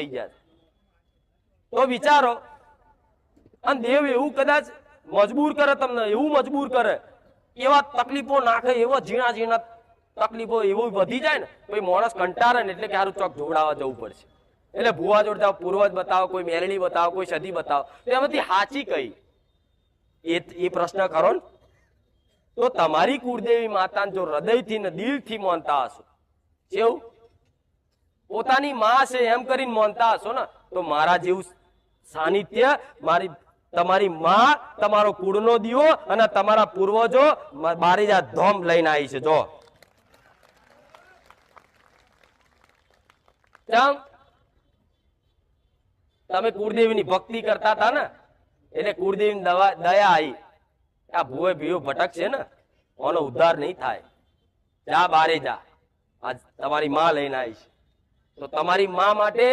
થઈ ગયા તો વિચારો અને દેવ એવું કદાચ મજબૂર કરે તમને, એવું મજબૂર કરે, એવા તકલીફો નાખે, એવા ઝીણા ઝીણા તકલીફો એવું વધી જાય ને પછી માણસ કંટાળે ને એટલે કે સારું ચોક જોવડાવવા જવું પડશે. એટલે ભુવા જોડે જાઓ, પૂર્વજ બતાવો, કોઈ મેરડી બતાવો, કોઈ સદી બતાવો, તો એમાંથી સાચી કઈ એ પ્રશ્ન કરો ને તો તમારી કુળદેવી માતાને જો હૃદયથી ને દિલથી માનતા હશો, કેવું પોતાની માં છે એમ કરીને માનતા હશો ને તો મારા જેવું સાનિધ્ય તમારી માં, તમારો કુળનો દીવો અને તમારા પૂર્વજો બારીજા ધોમ લઈને આવી છે. જો તમે કુળદેવીની ભક્તિ કરતા હતા ને એટલે કુળદેવીની દયા આવી. આ ભૂવે ભીવો ભટકશે ને આનો ઉદ્ધાર નહીં થાય. જા બારે જા, આજ તમારી માં લઈને આવી છે તો તમારી માં માટે